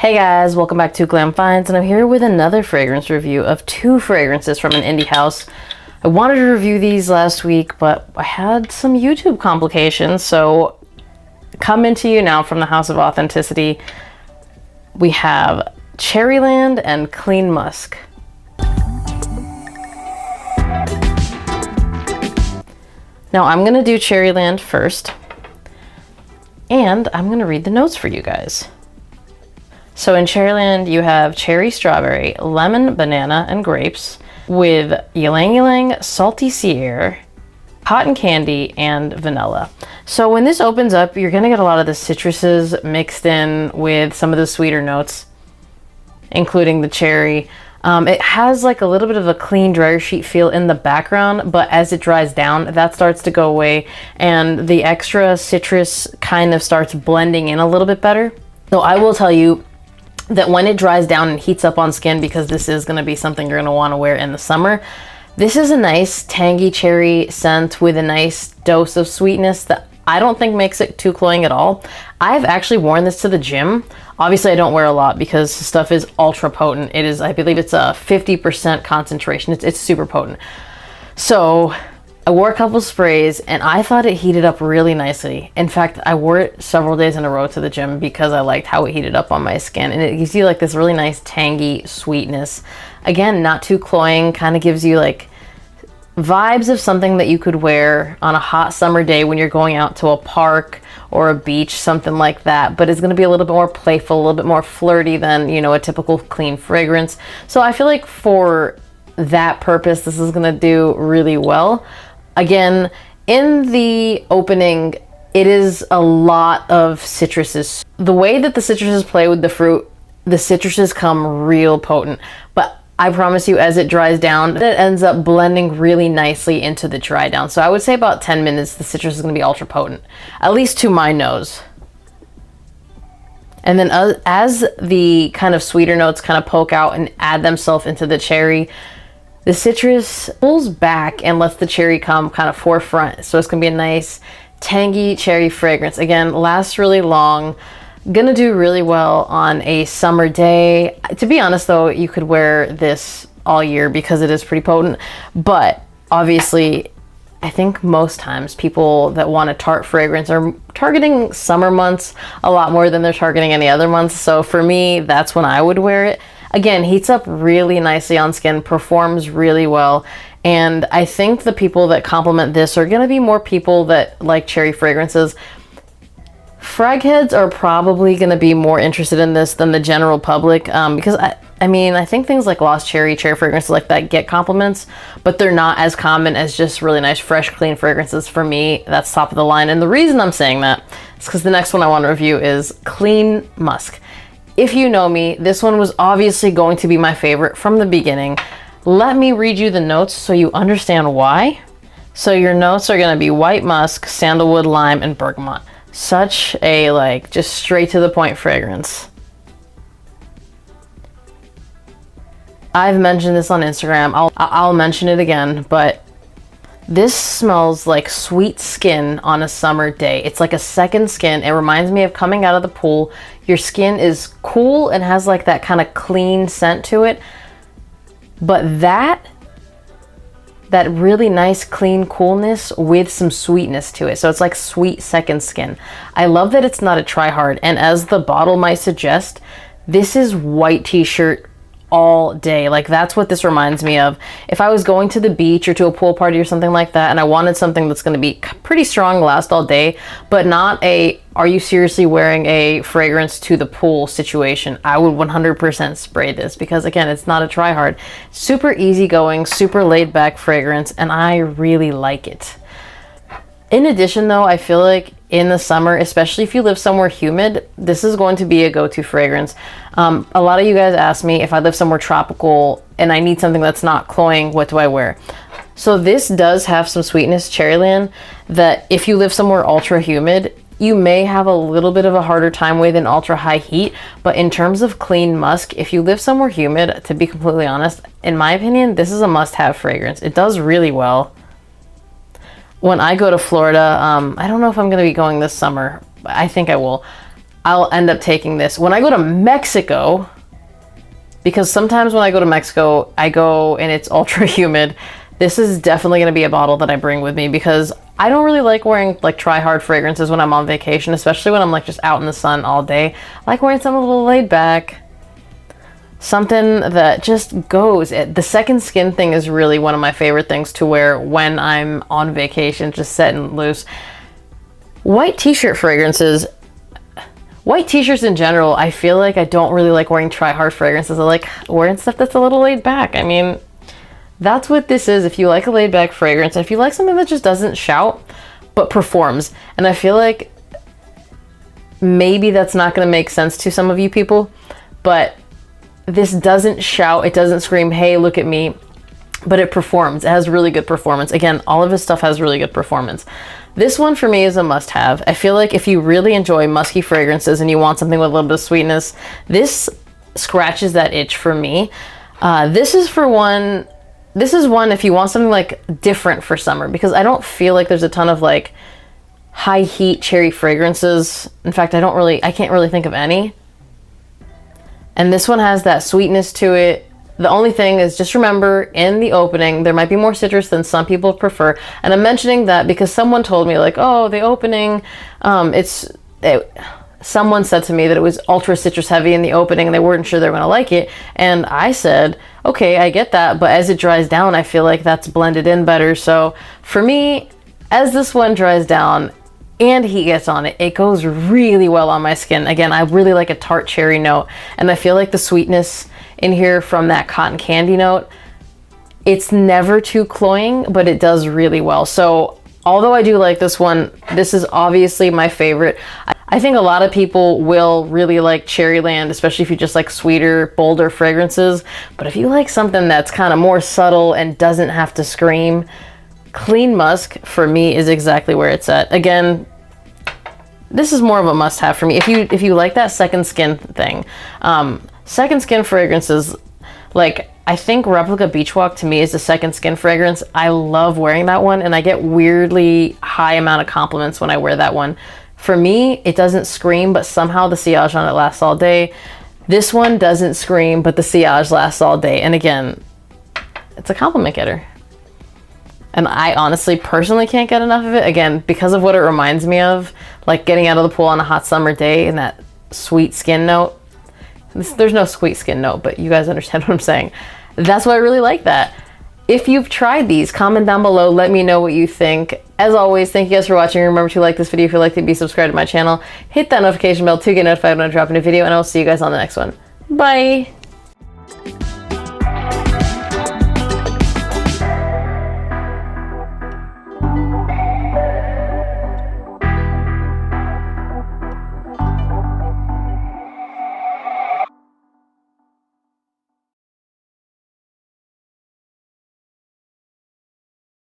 Hey guys, welcome back to Glam Finds, and I'm here with another fragrance review of two fragrances from an indie house. I wanted to review these last week, but I had some YouTube complications, so coming to you now from the House of Authenticity, we have Cherryland and Clean Musk. Now I'm gonna do Cherryland first, and I'm gonna read the notes for you guys. So in Cherryland, you have cherry strawberry, lemon, banana, and grapes with ylang ylang, salty sea air, cotton candy, and vanilla. So when this opens up, you're gonna get a lot of the citruses mixed in with some of the sweeter notes, including the cherry. It has like a little bit of a clean dryer sheet feel in the background, but as it dries down, that starts to go away and the extra citrus kind of starts blending in a little bit better. So I will tell you that when it dries down and heats up on skin, because this is going to be something you're going to want to wear in the summer, this is a nice tangy cherry scent with a nice dose of sweetness that I don't think makes it too cloying at all. I've actually worn this to the gym. Obviously I don't wear a lot because the stuff is ultra potent. It is, I believe it's a 50% concentration. It's super potent. So I wore a couple sprays and I thought it heated up really nicely. In fact, I wore it several days in a row to the gym because I liked how it heated up on my skin, and it gives you like this really nice tangy sweetness. Again, not too cloying, kind of gives you like vibes of something that you could wear on a hot summer day when you're going out to a park or a beach, something like that. But it's going to be a little bit more playful, a little bit more flirty than, you know, a typical clean fragrance. So I feel like for that purpose, this is going to do really well. Again, in the opening, it is a lot of citruses. The way that the citruses play with the fruit, the citruses come real potent. But I promise you, as it dries down, it ends up blending really nicely into the dry down. So I would say about 10 minutes, the citrus is going to be ultra potent, at least to my nose. And then as the kind of sweeter notes kind of poke out and add themselves into the cherry, the citrus pulls back and lets the cherry come kind of forefront. So it's gonna be a nice tangy cherry fragrance. Again, lasts really long. Gonna do really well on a summer day. To be honest though, you could wear this all year because it is pretty potent. But obviously, I think most times people that want a tart fragrance are targeting summer months a lot more than they're targeting any other months. So for me, that's when I would wear it. Again, heats up really nicely on skin, performs really well, and I think the people that compliment this are gonna be more people that like cherry fragrances. Frag heads are probably gonna be more interested in this than the general public, because I mean, I think things like Lost Cherry fragrances like that get compliments, but they're not as common as just really nice, fresh, clean fragrances. For me, that's top of the line, and the reason I'm saying that is because the next one I want to review is Clean Musk. If you know me, this one was obviously going to be my favorite from the beginning. Let me read you the notes so you understand why. So your notes are gonna be white musk, sandalwood, lime, and bergamot. Such a like, just straight to the point fragrance. I've mentioned this on Instagram. I'll mention it again, but this smells like sweet skin on a summer day. It's like a second skin. It reminds me of coming out of the pool. Your skin is cool and has like that kind of clean scent to it. But that really nice clean coolness with some sweetness to it. So it's like sweet second skin. I love that it's not a try hard. And as the bottle might suggest, this is white t-shirt all day. Like that's what this reminds me of. If I was going to the beach or to a pool party or something like that, and I wanted something that's going to be pretty strong, last all day, but not a, are you seriously wearing a fragrance to the pool situation, I would 100% spray this because again, it's not a try hard. Super easygoing, super laid back fragrance, and I really like it. In addition though, I feel like in the summer, especially if you live somewhere humid, this is going to be a go-to fragrance. A lot of you guys ask me if I live somewhere tropical and I need something that's not cloying, what do I wear? So this does have some sweetness, Cherryland, that if you live somewhere ultra humid, you may have a little bit of a harder time with in ultra high heat. But in terms of Clean Musk, if you live somewhere humid, to be completely honest, in my opinion, this is a must-have fragrance. It does really well. When I go to Florida, I don't know if I'm going to be going this summer. I think I will. I'll end up taking this. When I go to Mexico, because sometimes when I go to Mexico, I go and it's ultra humid, this is definitely going to be a bottle that I bring with me because I don't really like wearing like try hard fragrances when I'm on vacation, especially when I'm like just out in the sun all day. I like wearing something a little laid back, something that just goes. The second skin thing is really one of my favorite things to wear when I'm on vacation, just setting loose. White t-shirt fragrances, white t-shirts in general, I feel like I don't really like wearing try hard fragrances. I like wearing stuff that's a little laid back. I mean, that's what this is. If you like a laid back fragrance, if you like something that just doesn't shout but performs, and I feel like maybe that's not going to make sense to some of you people, but this doesn't shout, it doesn't scream, hey, look at me, but it performs. It has really good performance. Again, all of his stuff has really good performance. This one for me is a must-have. I feel like if you really enjoy musky fragrances and you want something with a little bit of sweetness, this scratches that itch for me. This is one if you want something like different for summer, because I don't feel like there's a ton of like high heat cherry fragrances. In fact, I can't really think of any. And this one has that sweetness to it. The only thing is, just remember in the opening, there might be more citrus than some people prefer. And I'm mentioning that because someone told me like, oh, the opening, someone said to me that it was ultra citrus heavy in the opening and they weren't sure they were going to like it. And I said, okay, I get that. But as it dries down, I feel like that's blended in better. So for me, as this one dries down and heat gets on it, it goes really well on my skin. Again, I really like a tart cherry note. And I feel like the sweetness in here from that cotton candy note, it's never too cloying, but it does really well. So although I do like this one, this is obviously my favorite. I think a lot of people will really like Cherryland, especially if you just like sweeter, bolder fragrances. But if you like something that's kind of more subtle and doesn't have to scream, Clean Musk for me is exactly where it's at. Again, this is more of a must-have for me. If you like that second skin thing, second skin fragrances, like I think Replica Beach Walk to me is the second skin fragrance. I love wearing that one, and I get weirdly high amount of compliments when I wear that one. For me, it doesn't scream, but somehow the sillage on it lasts all day. This one doesn't scream, but the sillage lasts all day. And again, it's a compliment getter. And I honestly, personally can't get enough of it. Again, because of what it reminds me of, like getting out of the pool on a hot summer day and that sweet skin note. There's no sweet skin note, but you guys understand what I'm saying. That's why I really like that. If you've tried these, comment down below. Let me know what you think. As always, thank you guys for watching. Remember to like this video if you liked it. Be subscribed to my channel. Hit that notification bell to get notified when I drop a new video, and I'll see you guys on the next one. Bye!